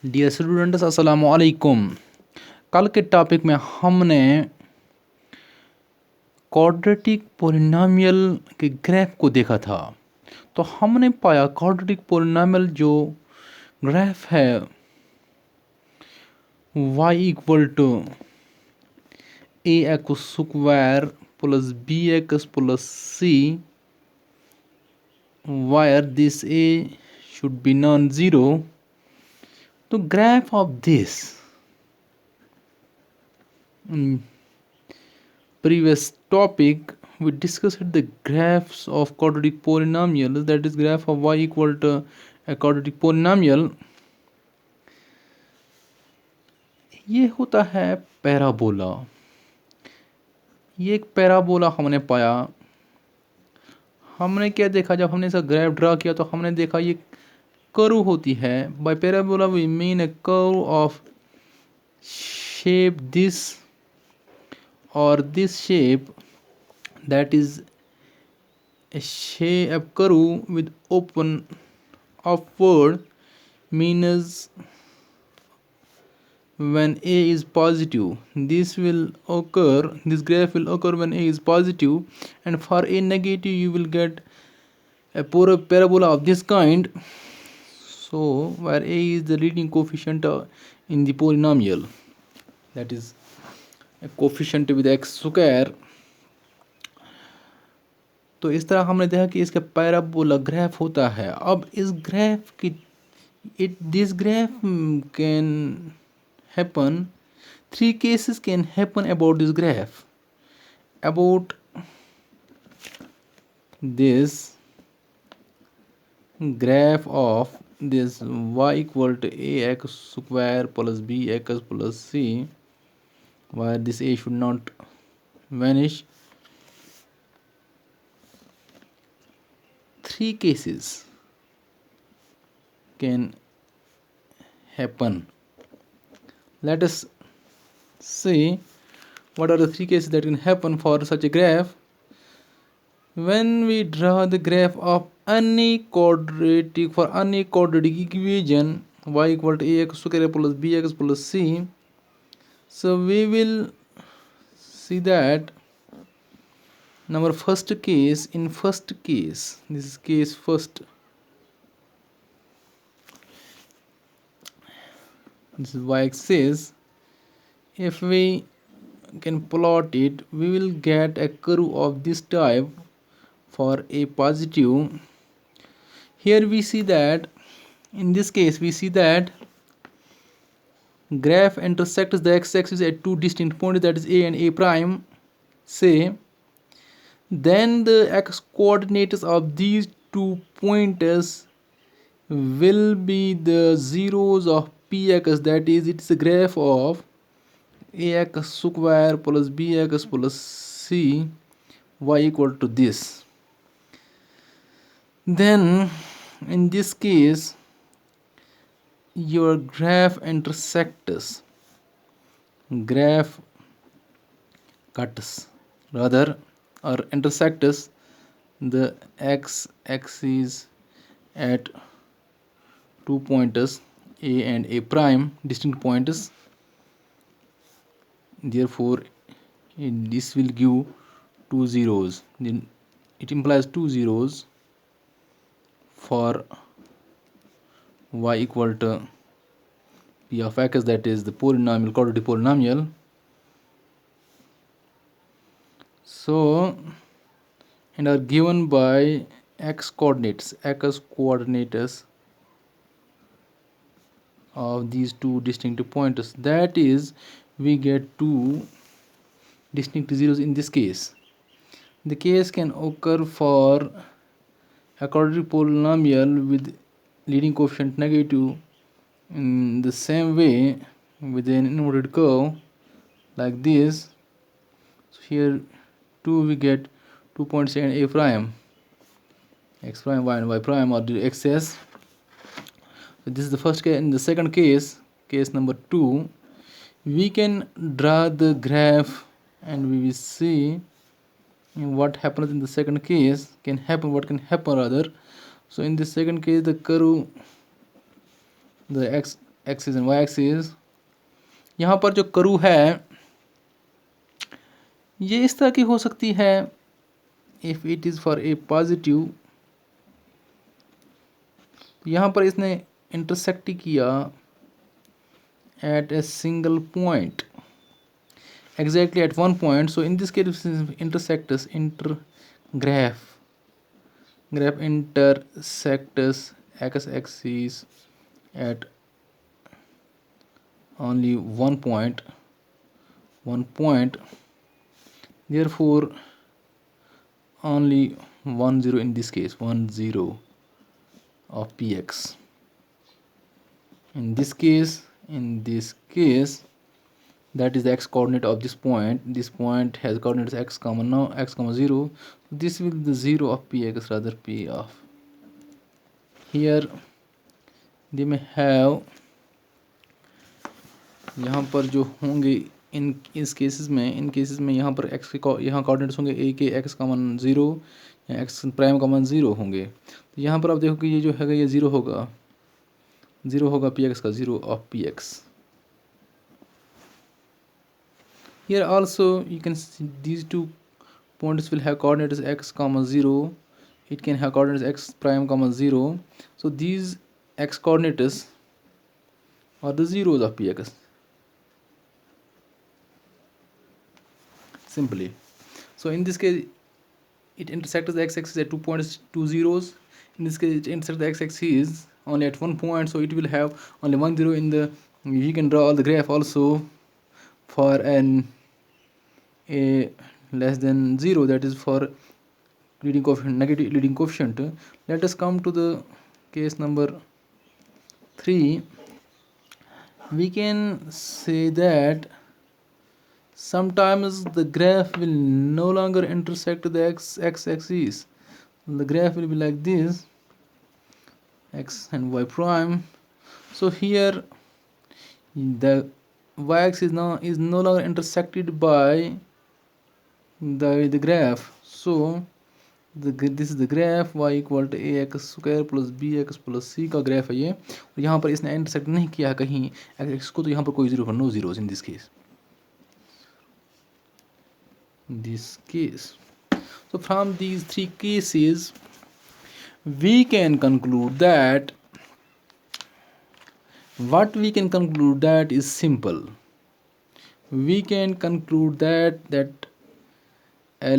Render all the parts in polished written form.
Dear students अस्सलाम वालेकुम। कल के टॉपिक में हमने क्वाड्रेटिक पोलिनोमियल के ग्राफ को देखा था। तो हमने पाया क्वाड्रेटिक पोलिनोमियल जो ग्राफ है y equal to a x square plus b x plus c where this a should be non zero. तो graph of this previous topic we discussed the graphs of quadratic polynomials, that is graph of y equal to a quadratic polynomial। ये होता है parabola. ये एक parabola हमने पाया। हमने क्या देखा, जब हमने इसका ग्राफ ड्रा किया तो हमने देखा ये कर्व होती है। By parabola we mean a curve of shape this or this shape, that is a curve with open upward means when a is positive, this graph will occur when a is positive, and for a negative you will get a parabola of this kind. So where a is the leading coefficient in the polynomial, that is a coefficient with x square। तो इस तरह हमने देखा कि इसका parabola graph होता है। अब इस ग्राफ की this graph can happen, 3 cases can happen about this graph, about this graph of this y equal to ax square plus bx plus c, where this a should not vanish. 3 cases can happen. Let us see what are the 3 cases that can happen for such a graph. When we draw the graph of any quadratic equation y equal to ax square plus bx plus c, so we will see that number first case, this is case first, this is y-axis. If we can plot it, we will get a curve of this type for a positive. Here we see that in this case we see that graph intersects the x-axis at 2 distinct points, that is a and a prime, say. Then the x coordinates of these 2 points will be the zeros of px, that is it is a graph of ax square plus bx plus c y equal to this. Then in this case your graph intersects, or intersects the x-axis at 2 points a and a prime, distinct points. Therefore this will give 2 zeros, then it implies 2 zeros for y equal to p of x, that is the polynomial, quadratic polynomial. So and are given by x coordinates of these 2 distinct points, that is we get 2 distinct zeros in this case. The case can occur for a quadratic polynomial with leading coefficient negative in the same way with an inverted curve like this. So here 2 we get 2 points and a prime, x prime, y and y prime are the axes. So this is the first case. In the second case, case number 2, we can draw the graph and we will see what happens in the second case, what can happen rather. So in the second case the curve, the x axis and Y axis. यहाँ पर जो करू है ये इस तरह की हो सकती है, if it is for a positive, यहाँ पर इसने इंटरसेक्ट किया at a single point, exactly at one point. So in this case intersects graph intersects x-axis at only one point, therefore only 10 in this case, 10 of px. In this case that is the x coordinate of this point. This point has coordinates x comma now x comma 0. This will be the 0 of px, rather p of, here they may have, यहाँ पर जो होंगे इस cases में यहाँ पर x के यहाँ कोऑर्डिनेट्स होंगे a के x कॉमन 0 या x प्राइम कॉमन 0 होंगे। तो यहाँ पर आप देखो कि ये जो है ये 0 होगा px का, 0 of px। Here also you can see these two points will have coordinates x comma 0. It can have coordinates x prime comma 0. So these x coordinates are the zeros of px. Simply. So in this case it intersects the x-axis at 2 points, 2 zeros. In this case it intersects the x-axis only at 1 point, so it will have only 1 0 in the, you can draw all the graph also for an a less than 0, that is for leading coefficient, negative leading coefficient. Let us come to the case number 3. We can say that sometimes the graph will no longer intersect the x-axis. The graph will be like this, x and y prime. So here the y-axis now is no longer intersected by the graph. So this is the graph y equal to ax square plus bx plus c का graph है ये, और यहाँ पर इसने intersect नहीं किया कहीं x को, तो यहाँ पर कोई zero, no zeros in this case. So from these three cases we can conclude that, what we can conclude that is simple. We can conclude that a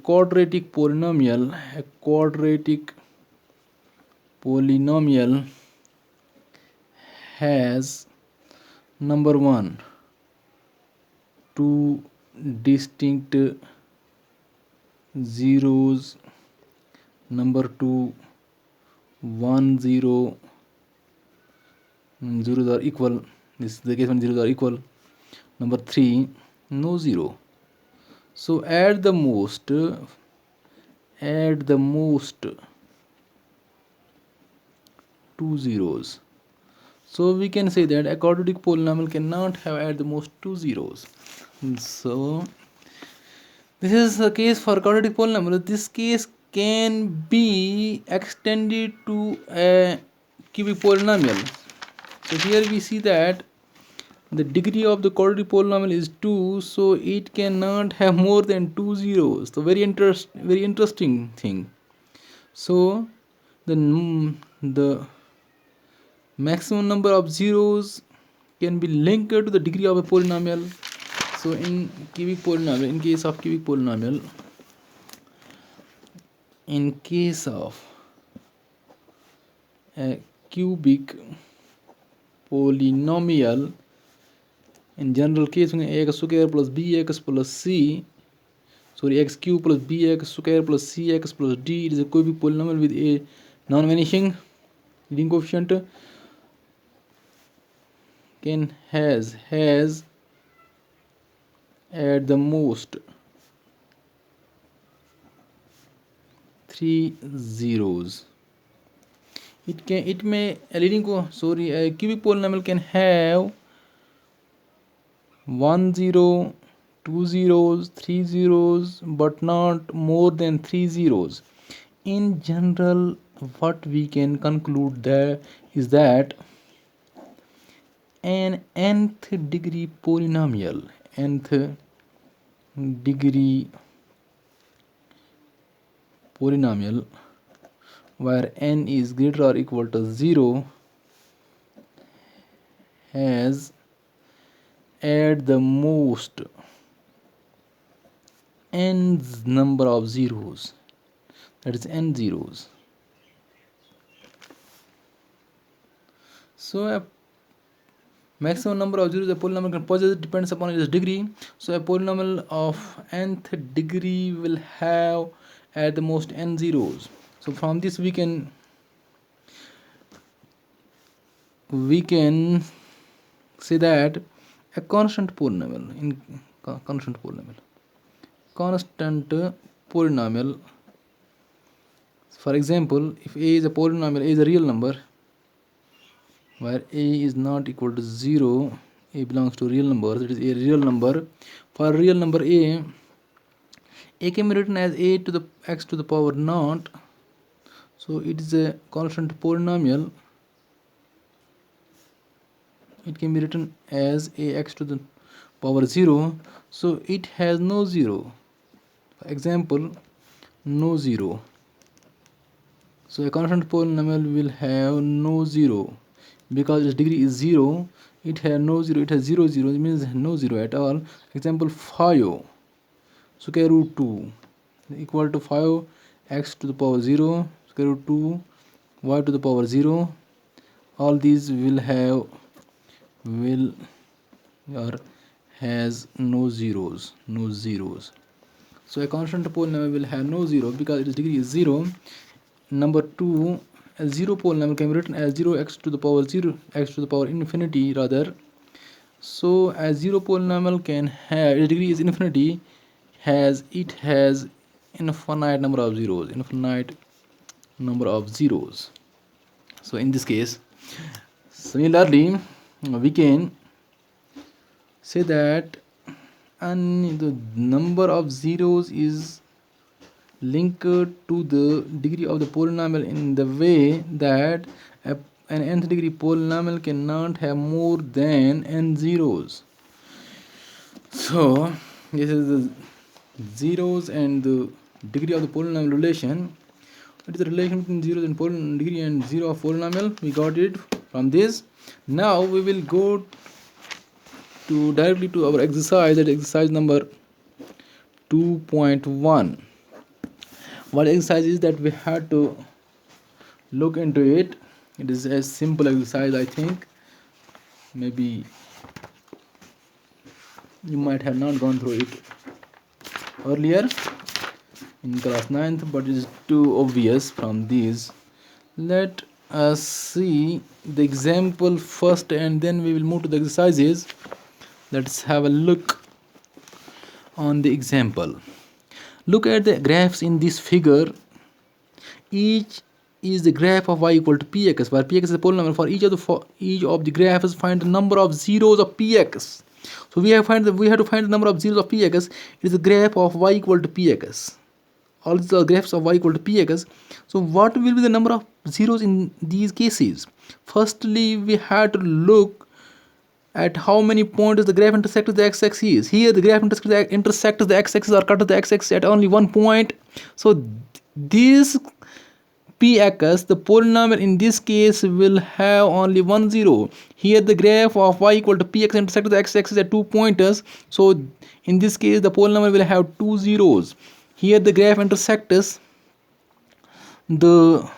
quadratic polynomial has, number 1, two distinct zeros, number 2, 1 0, zeros are equal, this is the case when zeros are equal, number 3, no zero. So at the most 2 zeros. So we can say that a quadratic polynomial cannot have at the most 2 zeros. So this is the case for quadratic polynomial. This case can be extended to a cubic polynomial. So here we see that the degree of the quadratic polynomial is 2, so it cannot have more than 2 zeros. So very interesting thing. So the maximum number of zeros can be linked to the degree of a polynomial. So in case of cubic polynomial, in case of a cubic polynomial, in general case ax square plus bx plus c, x cube plus bx square plus cx plus d, it is a cubic polynomial with a non-vanishing leading coefficient, has at the most 3 zeros. A cubic polynomial can have 1 0, 2 zeros, 3 zeros, but not more than 3 zeros. In general, what we can conclude there is that an nth degree polynomial, nth degree polynomial where n is greater or equal to 0 has at the most n number of zeros, that is n zeros. So a maximum number of zeros a polynomial can possess depends upon its degree. So a polynomial of nth degree will have at the most n zeros. So from this we can say that a constant polynomial, for example, if a is a polynomial, a is a real number where a is not equal to 0, a belongs to real numbers, it is a real number. For real number a can be written as a to the x to the power naught, so it is a constant polynomial. It can be written as ax to the power 0, so it has no 0. For example, no 0. So a constant polynomial will have no 0 because its degree is 0. It has no 0, it has 0 0, it means no 0 at all. Example 5 square root 2 equal to 5 x to the power 0 square root 2 y to the power 0. All these will or has no zeros. So a constant polynomial will have no 0 because its degree is 0. Number 2, a 0 polynomial can be written as 0x to the power 0 x to the power infinity rather. So a 0 polynomial can have, its degree is infinity, it has infinite number of zeros. So in this case, similarly, we can say that the number of zeros is linked to the degree of the polynomial in the way that an nth degree polynomial cannot have more than n zeros. So this is the zeros and the degree of the polynomial relation. What is the relation between zeros and degree and 0 of polynomial? We got it from this. Now we will go directly to our exercise, that exercise number 2.1. What exercise is that we had to look into it. It is a simple exercise, I think. Maybe you might have not gone through it earlier in class 9th, but it is too obvious from these. Let us see the example first and then we will move to the exercises. Let's have a look on the example. Look at the graphs in this figure. Each is the graph of y equal to px, where px is a polynomial. For each of the graphs, find the number of zeros of px. So we have to find the number of zeros of px. It is the graph of y equal to px. All these are graphs of y equal to px. So what will be the number of zeros in these cases? Firstly, we had to look at how many points the graph intersects with the x-axis. Here the graph intersects the x-axis or cut to the x-axis at only one point. So this px, the polynomial in this case, will have only 1 0. Here the graph of y equal to px intersects the x-axis at 2 pointers. So in this case the polynomial will have 2 zeros. Here the graph intersects the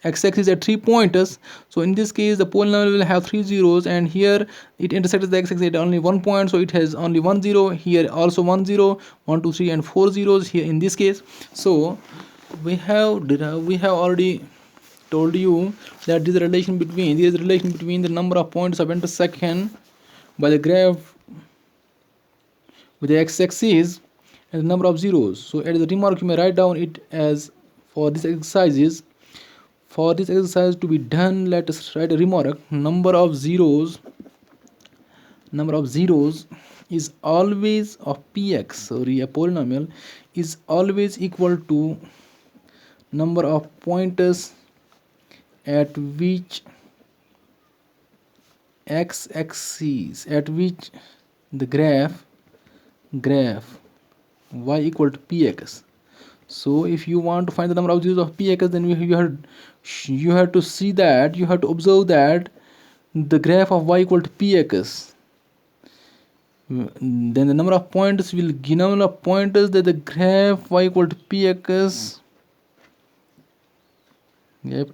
x-axis at 3 pointers. So in this case the polynomial will have 3 zeros, and here it intersects the x-axis at only 1 point, so it has only 1 0. Here also 1 0, 1 2 3 and 4 zeros here in this case. So we have already told you that there is a relation between the number of points of intersection by the graph with the x-axis and the number of zeros. So as a remark, you may write down it as for this exercise to be done. Let us write a remark. Number of zeros is always of px. Sorry, a polynomial is always equal to number of pointers at which x-axis at which the graph y equal to px. So if you want to find the number of zeros of px, then you have to see that, you have to observe that the graph of y equal to px, then the number of pointers will give number of pointers that the graph y equal to px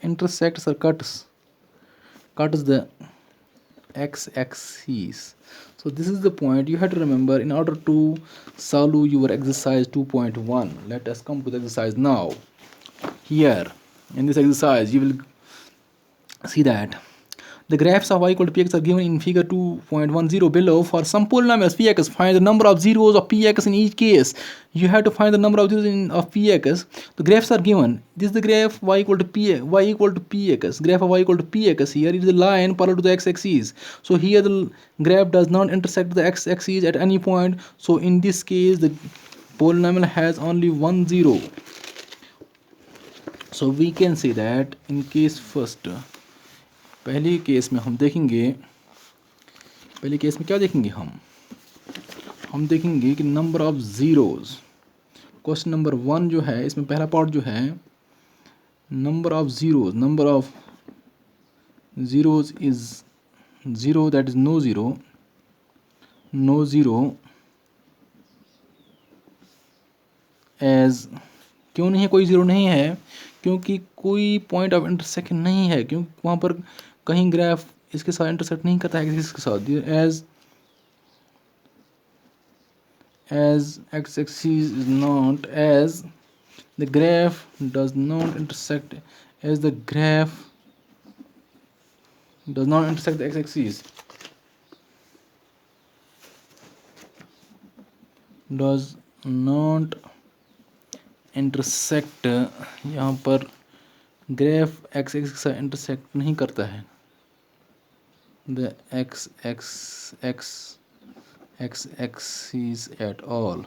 intersects or cuts the x-axis. So this is the point you have to remember in order to solve your exercise 2.1. Let us come to the exercise now. Here in this exercise you will see that the graphs of y equal to px are given in figure 2.10 below. For some polynomials px, find the number of zeros of px in each case. You have to find the number of zeros of px. The graphs are given. This is the graph y equal to px. Graph of y equal to px. Here it is the line parallel to the x-axis. So here the graph does not intersect the x-axis at any point. So in this case the polynomial has only one zero. So we can say that in case first, पहले case में हम देखेंगे, पहले case में क्या देखेंगे हम देखेंगे कि number of zeros. Question number 1 जो है इसमें पहला पार्ट जो है number of zeros is zero, that is no zero as, क्यों नहीं है, कोई ज़ीरो नहीं है क्योंकि कोई पॉइंट ऑफ इंटरसेक्शन नहीं है, क्योंकि वहाँ पर कहीं ग्राफ इसके साथ इंटरसेक्ट नहीं करता है इसके साथ, as x-axis is not, as the graph does not intersect, as the graph does not intersect the x-axis, does not intersect, यहाँ पर ग्राफ एक्स एक्सिस के साथ इंटरसेक्ट नहीं करता है, the x-axis at all,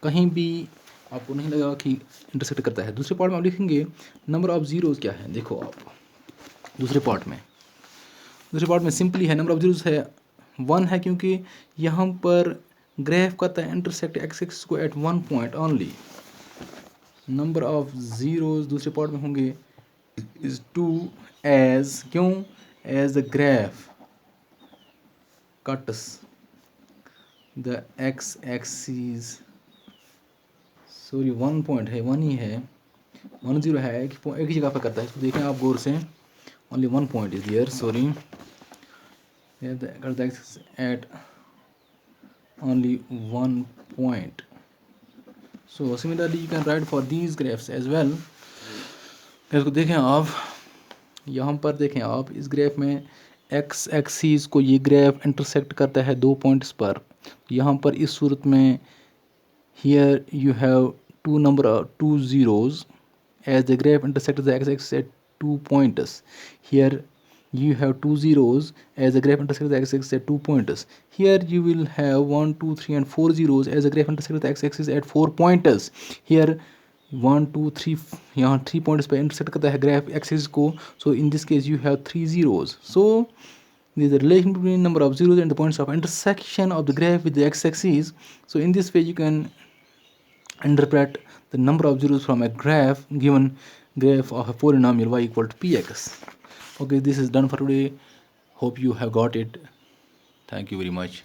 कहीं भी आपको नहीं लगा कि इंटरसेक्ट करता है। दूसरे पार्ट में आप लिखेंगे नंबर ऑफ ज़ीरोज़ क्या है। देखो आप दूसरे पार्ट में सिंपली है, नंबर ऑफ ज़ीरोज़ है 1 है क्योंकि यहाँ पर ग्राफ करता है इंटरसेक्ट एक्स एक्सिस को at 1 point only. Number of zeros दूसरे पार्ट में होंगे इज़ 2 एज, क्यों, as the graph cuts the X axis, sorry 1 point है, 1 ही है, 1 0 है, एक ही जगह पर करता है, इसको देखें आप गौर से, only 1 point is there, sorry at only 1 point. So similarly you can write for these graphs as well. इसको देखें आप, यहाँ पर देखें आप, इस ग्राफ में एक्स एक्सिस को ये ग्राफ इंटरसेक्ट करता है 2 पॉइंट्स पर। यहाँ पर इस सूरत में here you have two zeros as the graph intersects the x-axis at 2 pointers. Here you have 2 zeros as the graph intersects the x-axis at 2 pointers. Here you will have 1 2 3 and 4 zeros as the graph intersects the x-axis at 4 pointers. Here 1 2 3, यहाँ 3 pointers पे intersect करता है graph axis को, so in this case you have 3 zeros. So there is a relation between number of zeros and the points of intersection of the graph with the x-axis. So in this way you can interpret the number of zeros from a graph, given graph of a polynomial y equal to px. Okay, this is done for today. Hope you have got it. Thank you very much.